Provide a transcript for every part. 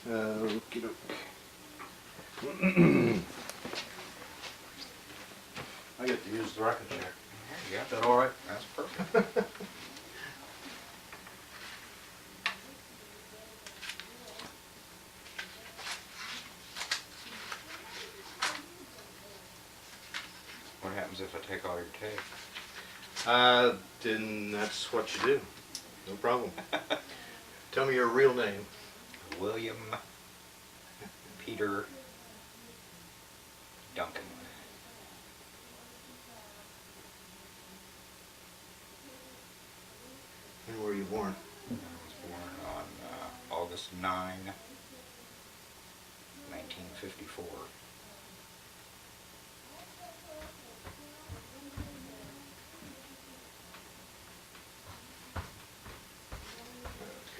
Okey-doke. I get to use the record check. Yeah, Is that all right? that's perfect. What happens if I take all your tape? Then that's what you do. No problem. Tell me your real name. William Peter Duncan. When were you born? I was born on August 9, 1954.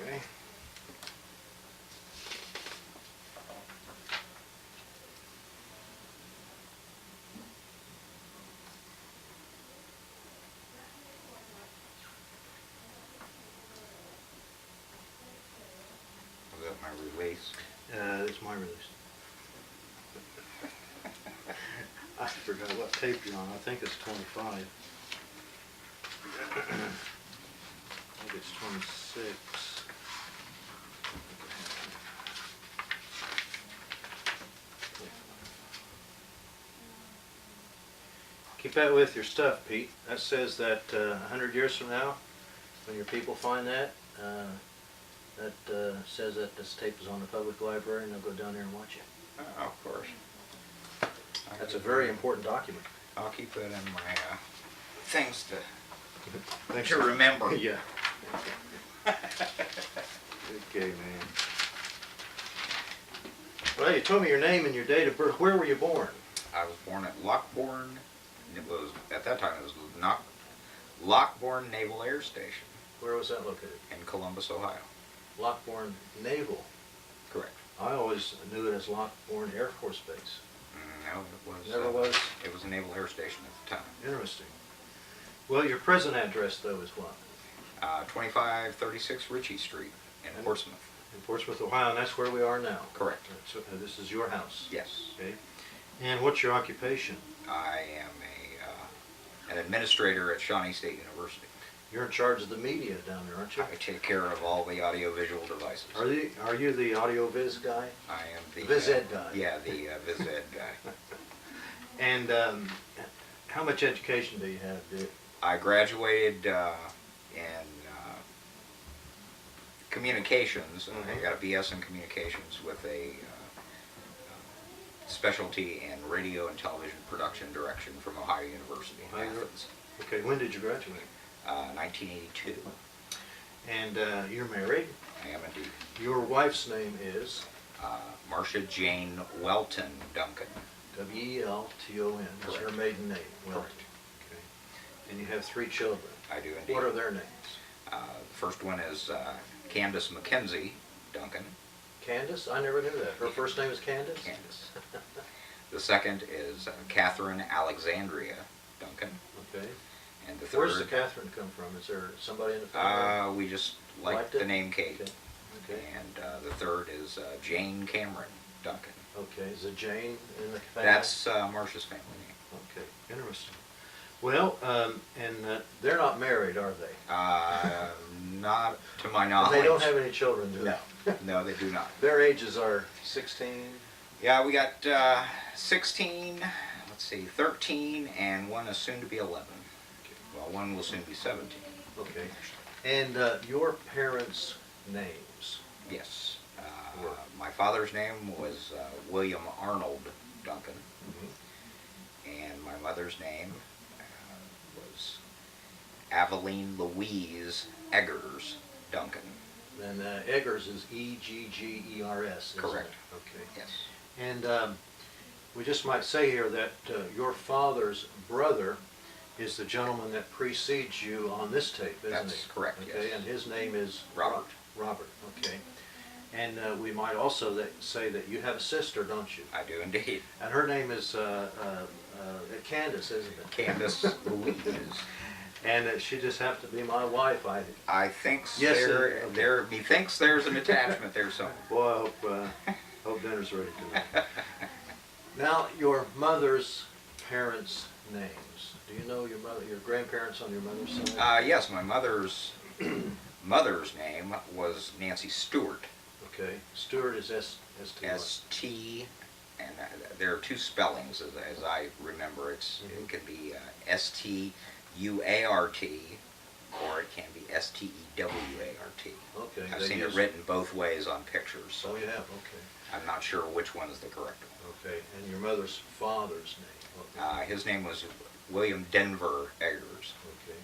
Okay. Was that my release? It's my release. I forgot what tape you're on. I think it's 25. I think it's 26. Keep that with your stuff, Pete. That says that 100 years from now, when your people find that, says that this tape is on the public library and they'll go down there and watch it. Oh, of course. That's a very important document. I'll keep that in my things Thanks to remember. Yeah. Okay, man. Well, you told me your name and your date of birth. Where were you born? I was born at Lockbourne. It was, at that time, it was Lockbourne Naval Air Station Where was that located? in Columbus, Ohio. Lockbourne Naval. Correct. I always knew it as Lockbourne Air Force Base. No, it was. Never was? It was a naval air station at the time. Interesting. Well, your present address, though, is what? 2536 Ritchie Street in Portsmouth. In Portsmouth, Ohio, and that's where we are now. Correct. So, this is your house. Yes. Okay. And what's your occupation? I am an administrator at Shawnee State University. You're in charge of the media down there, aren't you? I take care of all the audiovisual devices. Are you the audio viz guy? I am the Viz ed guy. Yeah, the viz ed guy. And how much education do you have, dude? I graduated in communications. I got a BS in communications with a specialty in radio and television production direction from Ohio University in Athens. Okay, when did you graduate? 1982. And you're married? I am indeed. Your wife's name is? Marcia Jane Welton Duncan. W-E-L-T-O-N. That's her maiden name. Welton. Correct. Okay. And you have 3 children. I do indeed. What are their names? The first one is Candace Mackenzie Duncan. Candace? I never knew that. Her first name is Candace? Candace. The second is Catherine Alexandria Duncan. Okay. And the third. Where's the Catherine come from? Is there somebody in the family? We just like Liked the it? name Kate. Okay. Okay. And the third is Jane Cameron Duncan. Okay. Is it Jane in the family? That's Marcia's family name. Okay. Interesting. Well, they're not married, are they? Not to my knowledge. They don't have any children, do they? No, no, they do not. Their ages are 16? Yeah, we got 16, let's see, 13, and one is soon to be 11. Well, one will soon be 17. Okay. And your parents' names? Yes. My father's name was William Arnold Duncan, and my mother's name was Aveline Louise Eggers Duncan. And Eggers is E-G-G-E-R-S, isn't Correct. it? Okay. Yes. And we just might say here that your father's brother is the gentleman that precedes you on this tape, isn't he? That's correct, Okay, yes. and his name is? Robert. Robert, okay. And we might also say that you have a sister, don't you? I do indeed. And her name is Candace, isn't it? Candace Louise. And she just happened to be my wife. I think Yes, methinks there's an attachment there somewhere. Boy, hope dinner's ready tonight. Now, your mother's parents' names. Do you know your grandparents on your mother's side? Yes, my mother's mother's name was Nancy Stewart. Okay. Stewart is S-T. S-T, and there are two spellings as I remember. It can be S-T-U-A-R-T, or it can be S-T-E-W-A-R-T. Okay. I've seen it written both ways on pictures, so Oh, you have? Okay. I'm not sure which one is the correct one. Okay. And your mother's father's name? Okay. His name was William Denver Eggers. Okay.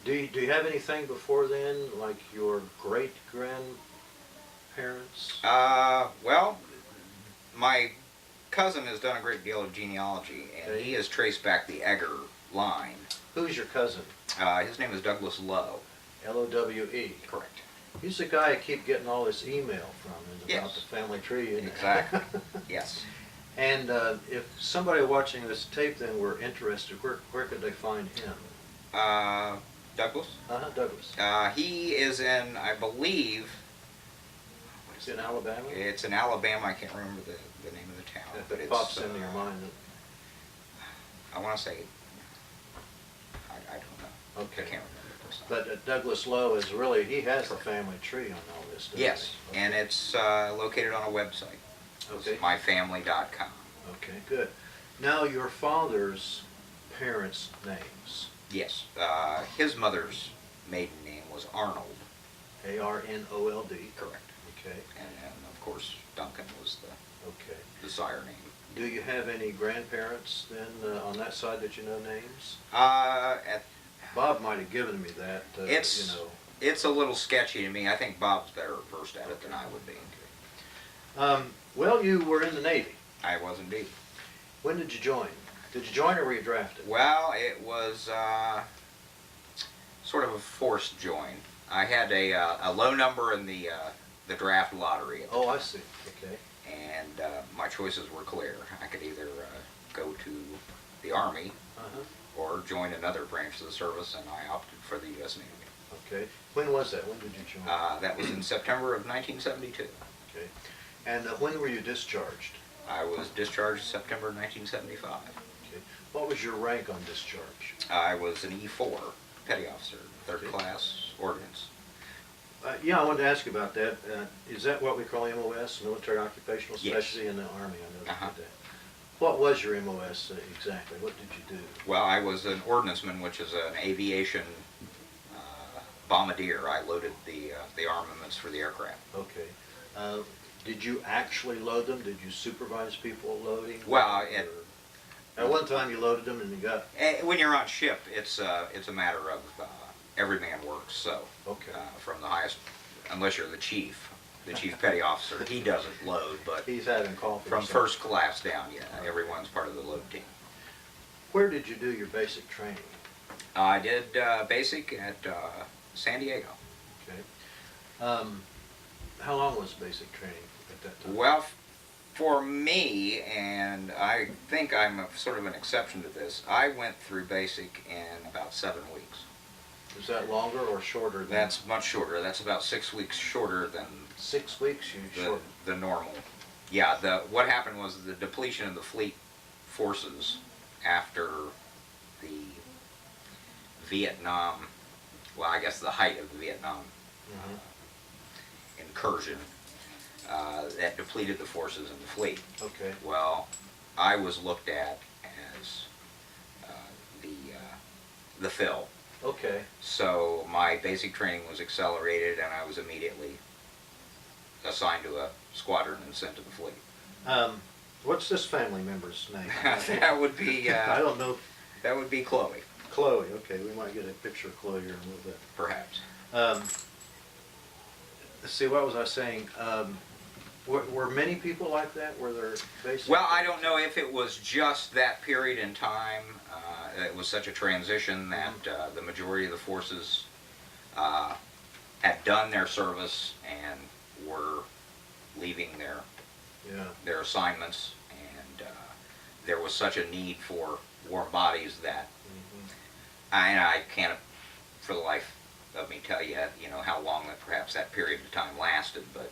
Do you have anything before then, like your great-grandparents? Well, my cousin has done a great deal of genealogy, and he has traced back the Egger line. Who's your cousin? His name is Douglas Lowe. L-O-W-E. Correct. He's the guy I keep getting all this email from about Yes. the family tree. Isn't it? Exactly. Yes. And if somebody watching this tape then were interested, where could they find him? Douglas? Douglas. He is in, I believe, He's in Alabama? it's in Alabama. I can't remember the name of the town. If but it it's, pops into your mind. I want to say, I don't know. Okay. I can't remember. This time. But Douglas Lowe is really, he has the family tree on all this stuff. Yes, Okay. and it's located on a website. Okay. It's myfamily.com. Okay, good. Now your father's parents' names. Yes. His mother's maiden name was Arnold. A-R-N-O-L-D. Correct. Okay, And of course, Duncan was okay. the sire name. Do you have any grandparents then on that side that you know names? Bob might have given me that, It's- you know. It's a little sketchy to me. I think Bob's better versed at it than I would be. Well, you were in the Navy. I was indeed. When did you join? Did you join or were you drafted? Well, it was sort of a forced join. I had a low number in the draft lottery, Oh, I see. Okay. and my choices were clear. I could either go to the Army Uh-huh. or join another branch of the service, and I opted for the U.S. Navy. Okay. When was that? When did you join? That was in September of 1972. Okay. And when were you discharged? I was discharged September 1975. Okay. What was your rank on discharge? I was an E4 petty officer, third Okay. class ordnance. Yeah, I wanted to ask you about that. Is that what we call MOS, Military Occupational Yes. Specialty in the Army? I know they Uh-huh. did that. What was your MOS exactly? What did you do? Well, I was an ordnanceman, which is an aviation bombardier. I loaded the armaments for the aircraft. Okay. Did you actually load them? Did you supervise people loading? Well, Or- at one time you loaded them and you got... When you're on ship, it's a matter of every man works. So Okay. from the highest, unless you're the chief petty officer, he doesn't load. But He's having coffee. or from something. first class down, yeah, everyone's part of the load team. Where did you do your basic training? I did basic at San Diego. Okay. How long was basic training at that time? Well, for me, and I think I'm sort of an exception to this, I went through basic in about 7 weeks. Is that longer or shorter than... That's much shorter. That's about 6 weeks shorter than 6 weeks you short. the normal. Yeah, what happened was the depletion of the fleet forces after the Vietnam, well, I guess the height of the Vietnam Mhm. incursion, that depleted the forces in the fleet. Okay. Well, I was looked at as the fill. Okay. So my basic training was accelerated, and I was immediately assigned to a squadron and sent to the fleet. What's this family member's name? That would be I don't know. that would be Chloe, Chloe. Okay, we might get a picture of Chloe here in a little bit. perhaps. Let's see, what was I saying? Were many people like that? Were there basic? Well, I don't know if it was just that period in time. It was such a transition that the majority of the forces had done their service and were leaving Yeah. their assignments, and there was such a need for warm bodies that Mhm. I can't, for the life of me, tell you, how long that perhaps that period of time lasted, but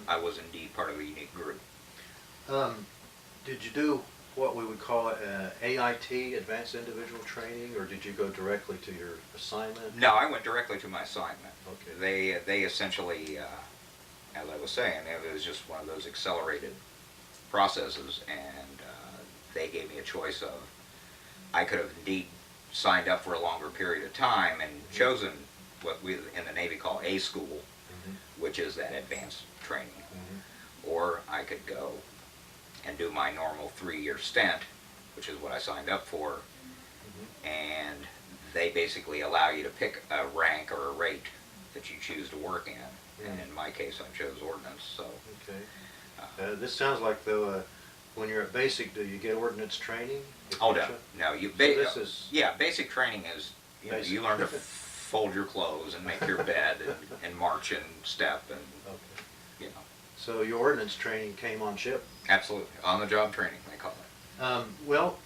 I was indeed part of a unique group. Did you do what we would call AIT, Advanced Individual Training, or did you go directly to your assignment? No, I went directly to my assignment. Okay. They essentially, as I was saying, it was just one of those accelerated processes, and they gave me a choice of, I could have indeed signed up for a longer period of time and chosen what we in the Navy call A school, which is that advanced training, or I could go and do my normal 3-year stint, which is what I signed up for, and they basically allow you to pick a rank or a rate that you choose to work in, and in my case I chose ordnance. So okay. This sounds like, though, when you're at basic, do you get ordnance training? Oh no, you so this is basic training is you learn to fold your clothes and make your bed and march and step and okay. So your ordnance training came on ship? Absolutely, on the job training they call it. Well,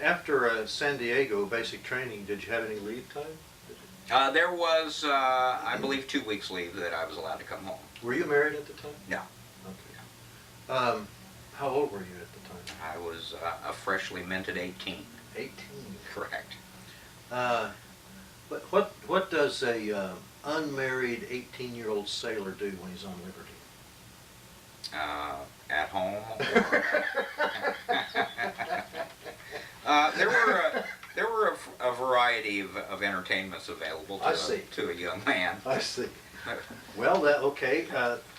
after San Diego basic training, did you have any leave time? There was, I believe, 2 weeks leave that I was allowed to come home. Were you married at the time? No. Okay. How old were you at the time? I was a freshly minted 18. 18. Correct. But what does a unmarried 18-year-old sailor do when he's on liberty? At home. There were a variety of entertainments available to a young man. I see. Well, okay.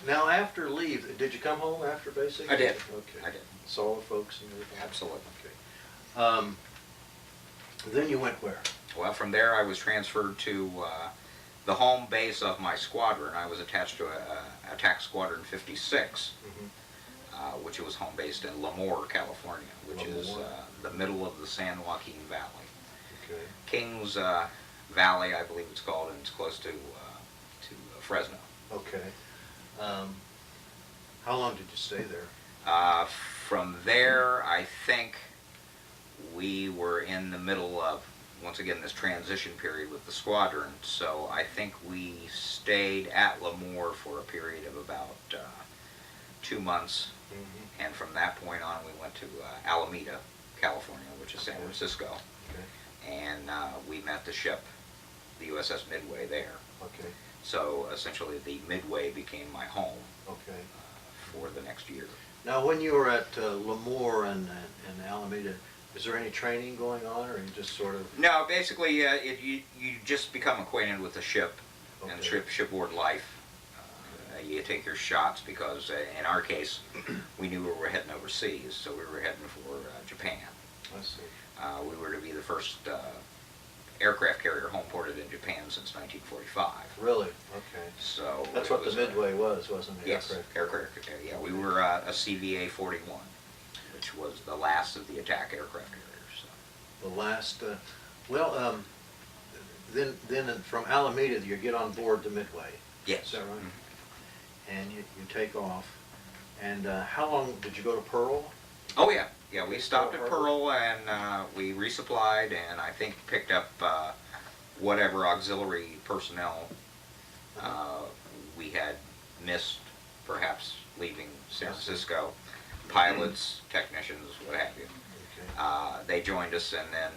Now, after leave, did you come home after basic? I did. Okay. I did. Saw the folks and everything? Absolutely. Okay. Then you went where? Well, from there I was transferred to the home base of my squadron. I was attached to Attack Squadron 56, which was home based in Lemoore, California, which is the middle of the San Joaquin Valley. Okay. Kings Valley, I believe it's called, and it's close to Fresno. Okay. How long did you stay there? From there, I think we were in the middle of, once again, this transition period with the squadron, so I think we stayed at Lemoore for a period of about 2 months, and from that point on we went to Alameda, California, which is San Francisco, and we met the ship, the USS Midway, there. Okay. So essentially the Midway became my home for the next year. Now, when you were at Lemoore and Alameda, is there any training going on, or you just sort of... No, basically you just become acquainted with the ship and shipboard life. You take your shots because in our case we knew we were heading overseas, so we were heading for Japan. I see. We were to be the first aircraft carrier home ported in Japan since 1945. Really? Okay. So that's what the Midway was, wasn't it? Yes, aircraft. Yeah, we were a CVA-41, which was the last of the attack aircraft carriers. So. The last. Then from Alameda you get on board the Midway. Yes. Is that right? And you take off. And how long did you go to Pearl? Oh yeah. Yeah, we stopped at Pearl and we resupplied and I think picked up whatever auxiliary personnel we had missed, perhaps leaving San Francisco, pilots, technicians, what have you. Okay. They joined us and then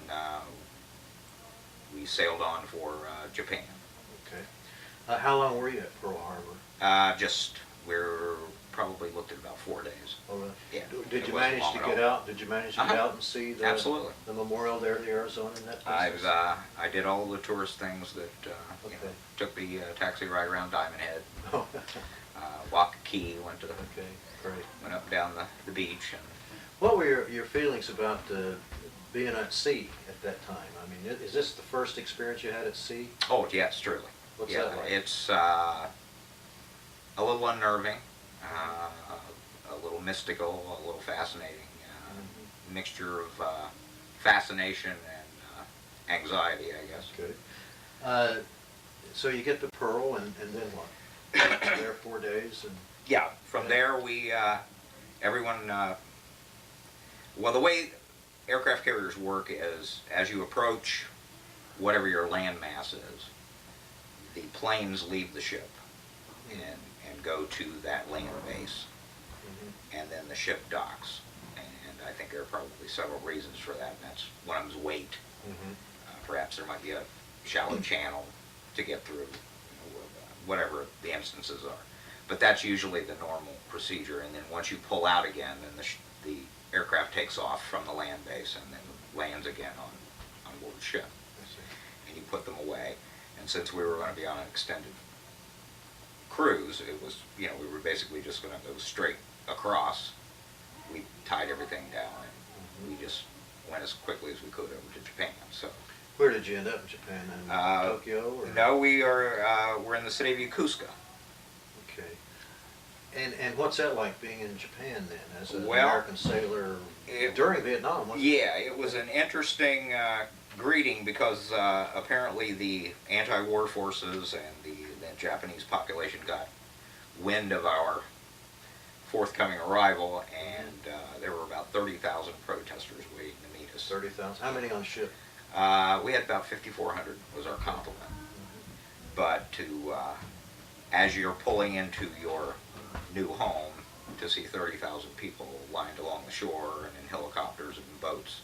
we sailed on for Japan. Okay. How long were you at Pearl Harbor? We're probably looked at about 4 days. Oh, really? Yeah. Did you manage to get out? Did you manage to get out and see the Absolutely. The memorial there to Arizona and that place? I did all the tourist things that took the taxi ride around Diamond Head. Oh. Waikiki, went to Okay, great. went up and down the beach. And what were your feelings about being at sea at that time? I mean, is this the first experience you had at sea? oh yes, truly. What's yeah, that like? It's a little unnerving, a little mystical, a little fascinating, mixture of fascination and anxiety, I guess. Good. So you get to Pearl, and then what? You're there 4 days, and Yeah, from there we, everyone, well, the way aircraft carriers work is as you approach whatever your land mass is, the planes leave the ship and go to that land base, and then the ship docks. And I think there are probably several reasons for that. And that's one of them is weight. Perhaps there might be a shallow channel to get through, whatever the instances are. But that's usually the normal procedure. And then once you pull out again, then the aircraft takes off from the land base and then lands again on board the ship. And you put them away. And since we were going to be on an extended cruise, it was, we were basically just going to go straight across. We tied everything down and we just went as quickly as we could over to Japan. So. Where did you end up in Japan? In Tokyo? Or? No, we're in the city of Yokosuka. Okay. And what's that like being in Japan then, as an Well, American sailor during Vietnam? Yeah, it was an interesting greeting because apparently the anti-war forces and the Japanese population got wind of our forthcoming arrival, and there were about 30,000 protesters waiting to meet us. 30,000? How many on ship? We had about 5,400 was our complement. But as you're pulling into your new home, to see 30,000 people lined along the shore and in helicopters and boats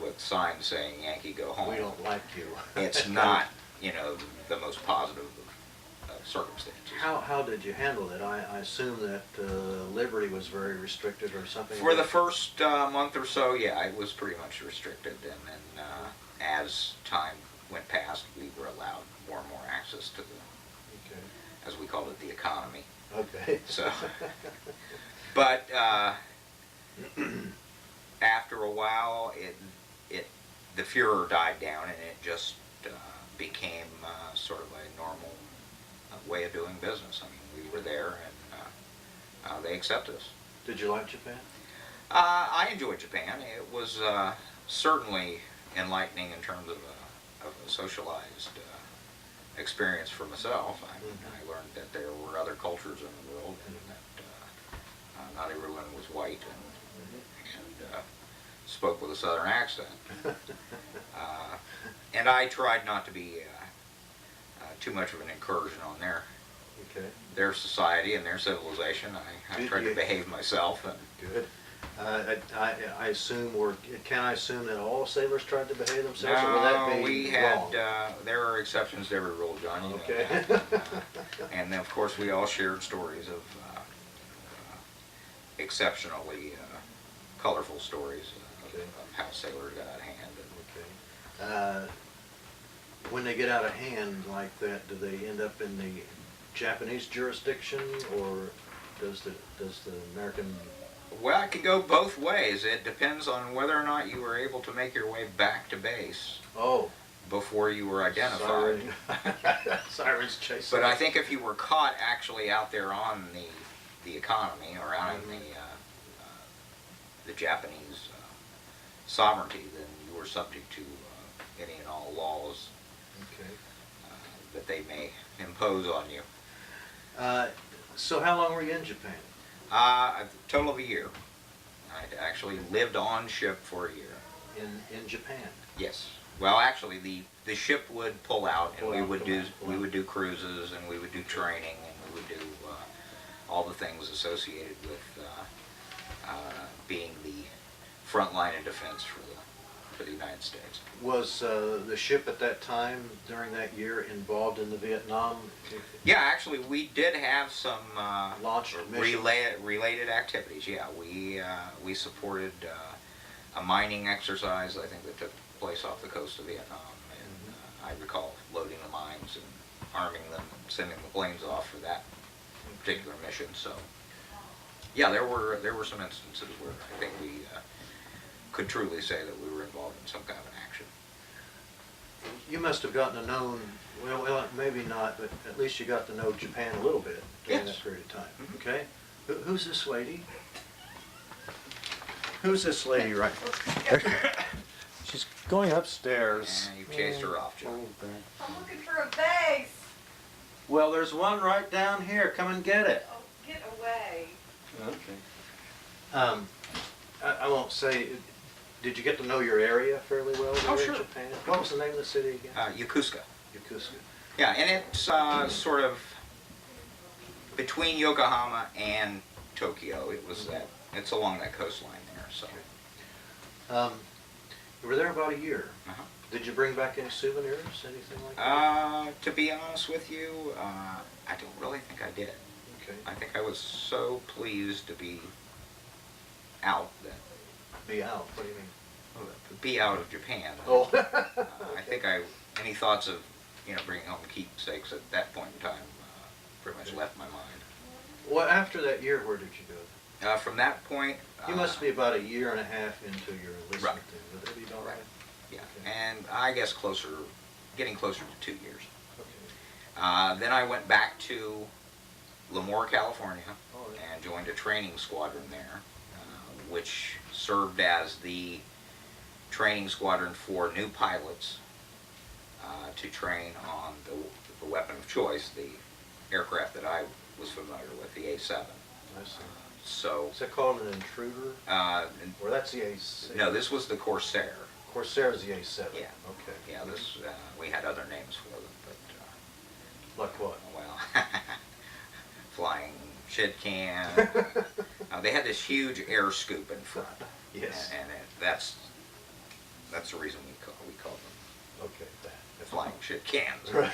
with signs saying "Yankee, go home." We don't like you. It's not, the most positive of circumstances. How did you handle it? I assume that liberty was very restricted or something. For the first month or so, yeah, it was pretty much restricted, and then as time went past, we were allowed more and more access to the, as we called it, the economy. Okay. So, but after a while, the furor died down, and it just became sort of a normal way of doing business. I mean, we were there, and they accepted us. Did you like Japan? I enjoyed Japan. It was certainly enlightening in terms of a socialized experience for myself. I learned that there were other cultures in the world, and that not everyone was white and spoke with a southern accent. And I tried not to be too much of an incursion on their society and their civilization. I tried to behave myself. And good. I assume, or can I assume that all sailors tried to behave themselves? Or would that be we had. wrong? There are exceptions to every rule, John. You Okay. know that. And then, of course, we all shared stories of exceptionally colorful stories of how sailors got out of hand. When they get out of hand like that, do they end up in the Japanese jurisdiction, or does the American? Well, it could go both ways. It depends on whether or not you were able to make your way back to base. Oh. Before you were identified. Sirens chasing. But I think if you were caught actually out there on the economy or out in the Japanese sovereignty, then you were subject to any and all laws that they may impose on you. So how long were you in Japan? A total of a year. I actually lived on ship for a year. In Japan? Yes. Well, actually, the ship would pull out, and we would do cruises, and we would do training, and we would do all the things associated with being the front line of defense for the United States. Was the ship at that time, during that year, involved in the Vietnam? Yeah, actually, we did have some related activities. Yeah, we supported a mining exercise, I think, that took place off the coast of Vietnam, and I recall loading the mines and arming them and sending the planes off for that particular mission. So, yeah, there were some instances where I think we could truly say that we were involved in some kind of an action. You must have gotten to know, well, maybe not, but at least you got to know Japan a little bit during that period of time. Okay? Who's this lady? Who's this lady right there? She's going upstairs. And you've chased her off, Joe. I'm looking for a vase. Well, there's one right down here. Come and get it. Oh, get away. Okay. I won't say, Did you get to know your area fairly well there Oh, in sure. Japan? What was the name of the city again? Yokosuka. Yokosuka. Yeah, and it's sort of between Yokohama and Tokyo. It was that. It's along that coastline there. So. You were there about a year. Uh-huh. Did you bring back any souvenirs, anything like that? To be honest with you, I don't really think I did. Okay. I think I was so pleased to be out that Be out. What do you mean? be out of Japan. Oh. I think any thoughts of bringing home keepsakes at that point in time pretty much left my mind. Well, after that year, where did you go? From that point, You must be about a year and a half into your enlistment. Right. Then. Would that be about right? yeah, Okay. and I guess getting closer to 2 years. Okay. Then I went back to Lemoore, California, Oh, yeah. and joined a training squadron there, which served as the training squadron for new pilots to train on the weapon of choice, the aircraft that I was familiar with, the A-7. I see. So, Is that called an intruder? Or that's the A6? no, this was the Corsair. Corsair is the A7. Yeah. Okay. Yeah, this we had other names for them, but Like what? well, flying shit can. They had this huge air scoop in front. Yes. And that's the reason we call them Okay. the flying shit cans. Right.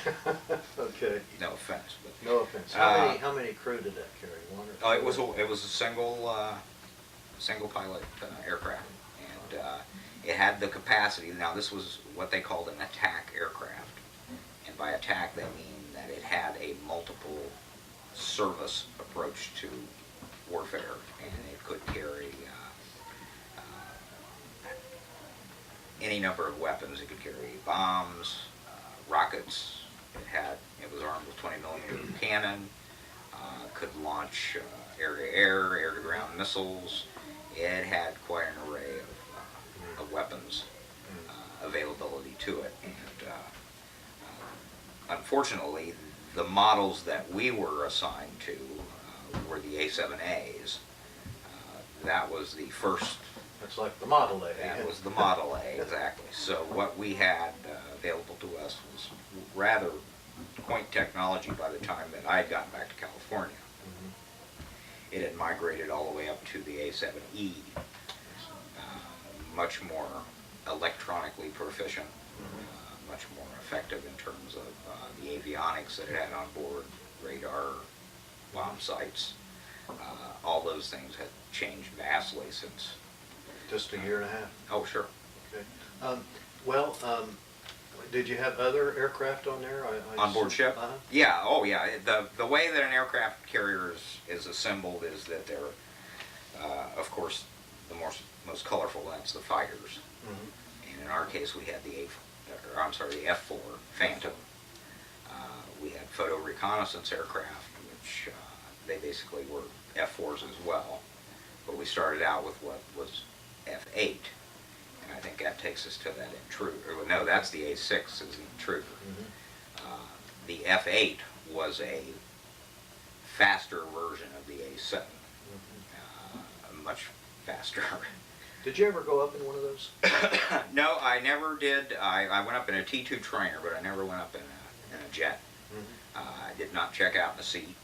Okay. No offense, but No offense. How many crew did that carry? One or two? oh, it was a single pilot aircraft, and it had the capacity. Now this was what they called an attack aircraft, and by attack they mean that it had a multiple service approach to warfare, and it could carry any number of weapons. It could carry bombs, rockets. It was armed with 20mm cannon. Could launch air-to-air, air-to-ground missiles. It had quite an array of weapons availability to it, and unfortunately, the models that we were assigned to were the A7As. That was the first. That's like the Model A. That was the Model A, exactly. So what we had available to us was rather quaint technology by the time that I had gotten back to California. It had migrated all the way up to the A7E, much more electronically proficient, much more effective in terms of the avionics that it had on board, radar, bomb sights. All those things had changed vastly since. Just a year and a half. Oh, sure. Okay. Did you have other aircraft on there? On board ship? Uh-huh. Yeah, oh yeah. The way that an aircraft carrier is assembled is that they're, of course, the most colorful, that's the fighters. And in our case, we had the F-4 Phantom. We had photo reconnaissance aircraft, which they basically were F-4s as well. But we started out with what was F-8. And I think that takes us to that intruder. No, that's the A6 is the intruder. The F-8 was a faster version of the A7, much faster. Did you ever go up in one of those? No, I never did. I went up in a T2 trainer, but I never went up in a jet. I did not check out in the seat.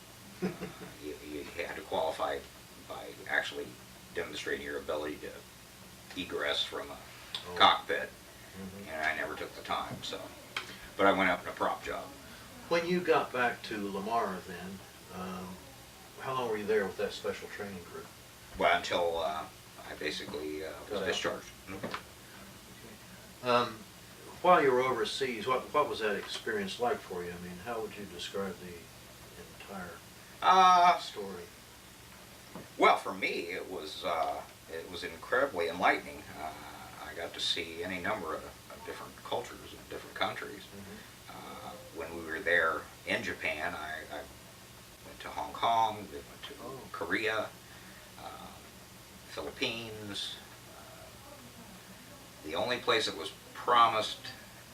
You had to qualify by actually demonstrating your ability to egress from a cockpit, and I never took the time. So, but I went up in a prop job. When you got back to Lamar, then, how long were you there with that special training group? Well, until I basically was Got out. discharged. While you were overseas, what was that experience like for you? I mean, how would you describe the entire story? Well, for me, it was incredibly enlightening. I got to see any number of different cultures and different countries. When we were there in Japan, I went to Hong Kong, we went to Korea, Philippines. The only place that was promised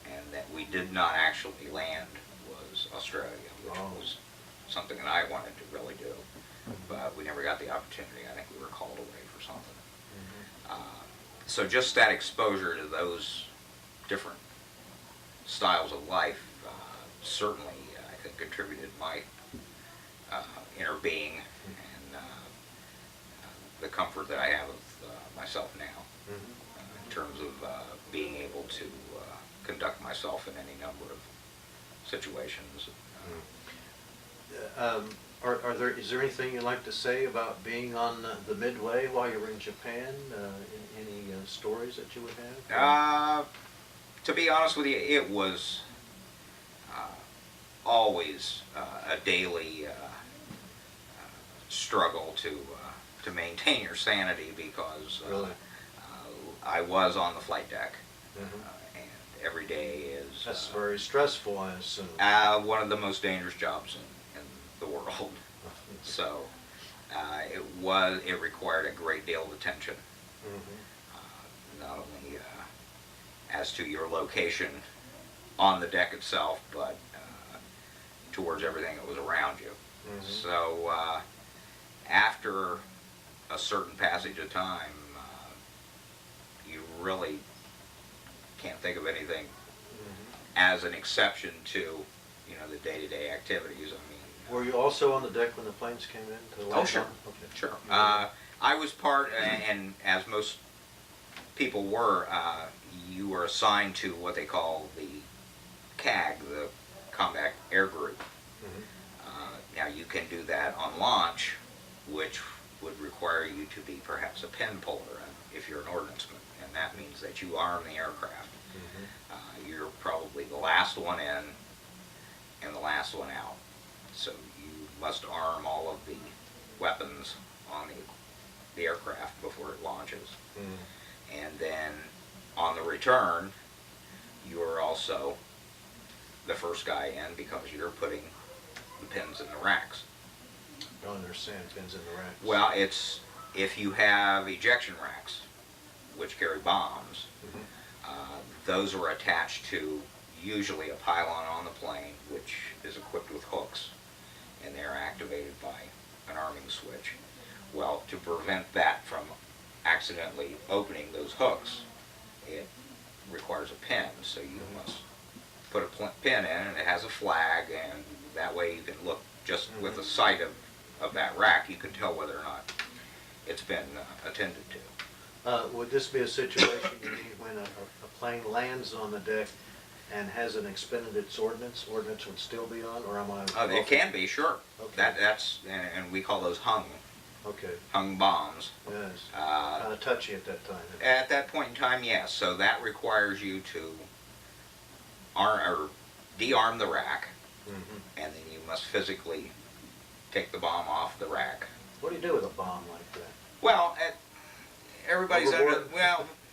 and that we did not actually land was Australia, which was something that I wanted to really do. But we never got the opportunity. I think we were called away for something. So just that exposure to those different styles of life certainly, I think, contributed my inner being and the comfort that I have of myself now in terms of being able to conduct myself in any number of situations. Is there anything you'd like to say about being on the Midway while you were in Japan? Any stories that you would have? To be honest with you, it was always a daily struggle to maintain your sanity because Really? I was on the flight deck, Mhm. and every day is That's very stressful, I assume. one of the most dangerous jobs in the world. So it required a great deal of attention, not only as to your location on the deck itself, but towards everything that was around you. So after a certain passage of time, you really can't think of anything as an exception to, the day-to-day activities. I mean, Were you also on the deck when the planes came in to land? oh, sure. on? Okay. Sure. I was part, and as most people were, you were assigned to what they call the CAG, the Combat Air Group. Now you can do that on launch, which would require you to be perhaps a pen puller if you're an ordnanceman, and that means that you arm the aircraft. You're probably the last one in and the last one out. So you must arm all of the weapons on the aircraft before it launches. And then on the return, you're also the first guy in because you're putting the pins in the racks. I don't understand pins in the racks. Well, it's if you have ejection racks, which carry bombs, those are attached to usually a pylon on the plane, which is equipped with hooks, and they're activated by an arming switch. Well, to prevent that from accidentally opening those hooks, it requires a pin, so you must put a pin in, and it has a flag, and that way you can look just with the sight of that rack, you can tell whether or not it's been attended to. Would this be a situation you need when a plane lands on the deck and hasn't expended its ordnance? Ordnance would still be on, or am I? It can be, sure. Okay. That's and we call those hung bombs. Yes. Uh, Kind of touchy at that time. At that point in time, yes. So that requires you to de-arm the rack, and then you must physically take the bomb off the rack. What do you do with a bomb like that? Well, everybody's Overboard?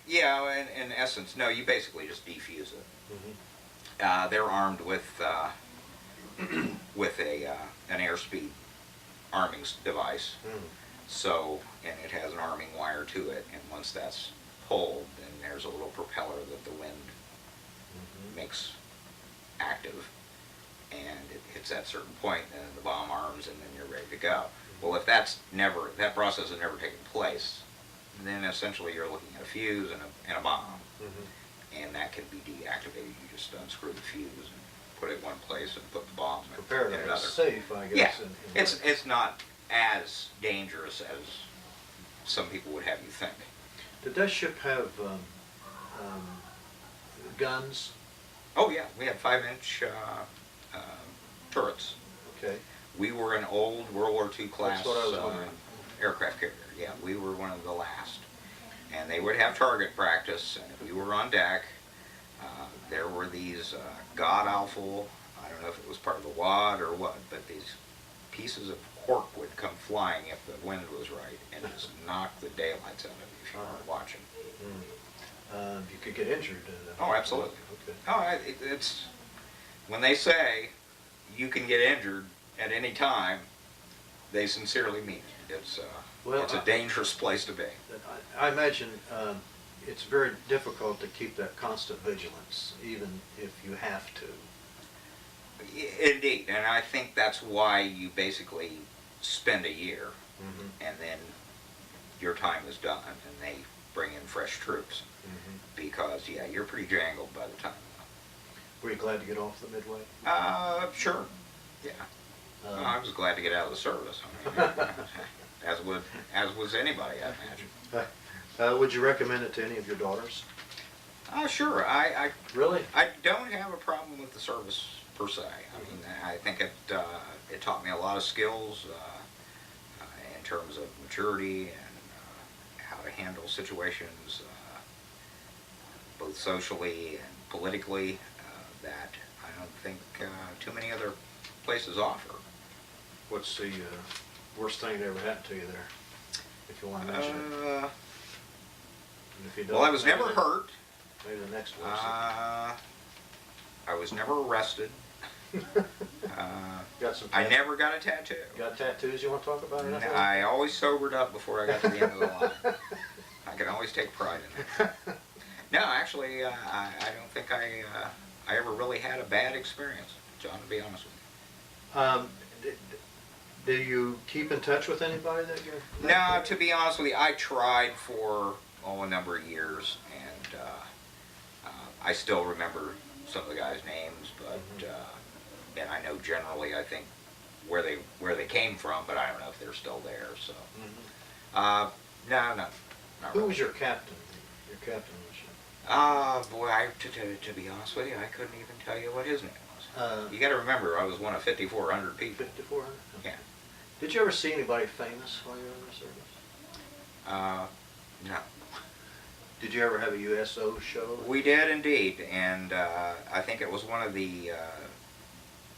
yeah. In essence, no. You basically just defuse it. They're armed with an airspeed arming device. So, and it has an arming wire to it, and once that's pulled, then there's a little propeller that the wind makes active, and it hits that certain point, and the bomb arms, and then you're ready to go. Well, if that process has never taken place, then essentially you're looking at a fuse and a bomb, and that can be deactivated. You just unscrew the fuse and put it in one place and put the bomb in Comparatively another. safe, I Yeah, guess. it's not as dangerous as some people would have you think. Did that ship have guns? Oh yeah, we had 5-inch turrets. Okay. We were an old World War II class That's what I was wondering. aircraft carrier. Yeah, we were one of the last. And they would have target practice, and if we were on deck, there were these god-awful, I don't know if it was part of the WAD or what, but these pieces of cork would come flying if the wind was right and just knock the daylights out of you if you weren't watching. You could get injured. Oh, absolutely. Okay. Oh, it's when they say you can get injured at any time, they sincerely mean it. It's a dangerous place to be. I imagine it's very difficult to keep that constant vigilance, even if you have to. Indeed, and I think that's why you basically spend a year, and then your time is done, and they bring in fresh troops. Mhm. Because, yeah, you're pretty jangled by the time. Were you glad to get off the Midway? Sure. Yeah. Um, Well, I was glad to get out of the service. I mean, as was anybody, I imagine. Would you recommend it to any of your daughters? Sure. Really? I don't have a problem with the service per se. I mean, I think it taught me a lot of skills in terms of maturity and how to handle situations, both socially and politically, that I don't think too many other places offer. What's the worst thing that ever happened to you there? If you want to mention it. And if you don't, Well, I was maybe never hurt. Maybe the next one. I was never arrested. Got some. I never got a tattoo. Got tattoos you want to talk about? Or nothing? I always sobered up before I got to the end of the line. I can always take pride in that. No, actually, I don't think I ever really had a bad experience, John, to be honest with you. Do you keep in touch with anybody that you're? No, to be honest with you, I tried for a number of years, and I still remember some of the guys' names, but and I know generally, I think where they came from, but I don't know if they're still there. So, no, not Who really. was your captain? Your captain was you? Boy, to be honest with you, I couldn't even tell you what his name was. You got Uh, to remember, I was one of 5,400 people. 5,400. Yeah. Did you ever see anybody famous while you were in the service? No. Did you ever have a USO show? We did indeed, and I think it was one of the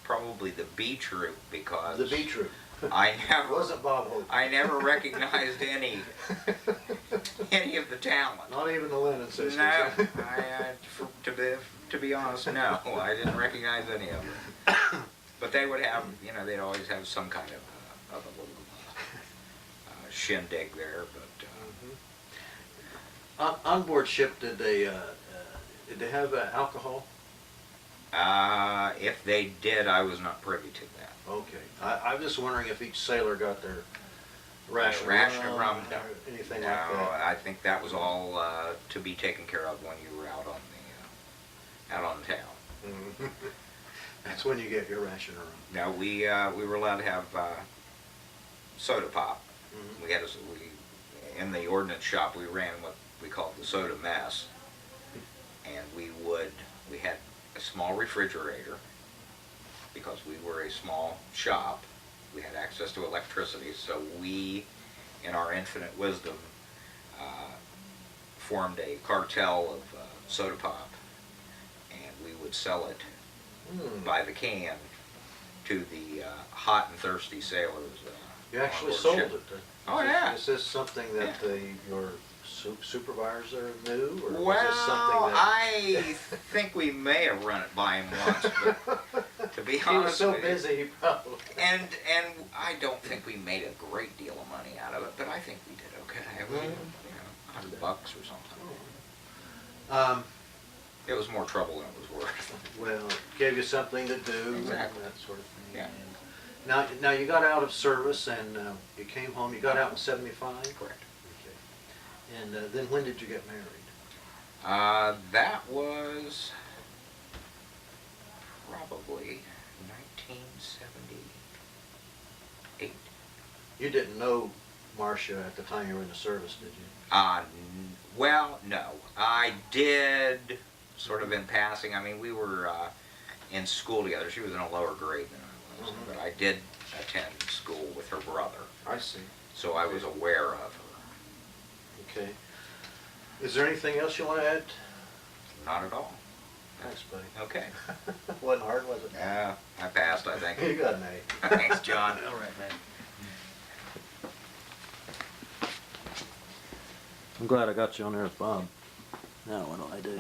probably the B troop, because The B Troop. I never Wasn't Bob Hope. I never recognized any of the talent. Not even the Lennon sisters. No, to be honest, no, I didn't recognize any of them. But they would have, they'd always have some kind of a little shindig there. But On board ship, did they have alcohol? if they did, I was not privy to that. Okay. I'm just wondering if each sailor got their ration of rum, no. or anything No, like that. I think that was all to be taken care of when you were out on the town. Mhm. That's when you get your ration of rum. No, we were allowed to have soda pop. Mhm. We had in the ordnance shop we ran what we called the soda mess, and we had a small refrigerator because we were a small shop. We had access to electricity, so we, in our infinite wisdom, formed a cartel of soda pop, and we would sell it by the can to the hot and thirsty sailors. You actually on board sold ship. it. Oh, yeah. Is this something that your supervisor knew, or Well, was this something that I think we may have run it by him once, but to be honest, he was so with you, busy he probably? and I don't think we made a great deal of money out of it, but I think we did okay. It was, $100 or something. It was more trouble than it was worth. Well, gave you something to do, Exactly. and that sort of thing. Yeah. And now you got out of service and you came home. You got out in '75. Correct. Okay. And then when did you get married? That was probably 1978. You didn't know Marcia at the time you were in the service, did you? Well, no. I did, sort of in passing. I mean, we were in school together. She was in a lower grade than I was, but I did attend school with her brother, I see. so I was aware of her. Okay. Is there anything else you want to add? Not at all. Thanks, buddy. Okay. Wasn't hard, was it? Yeah, I passed, I think. You got an A. Thanks, John. All right, man. I'm glad I got you on there with Bob. Now what do I do?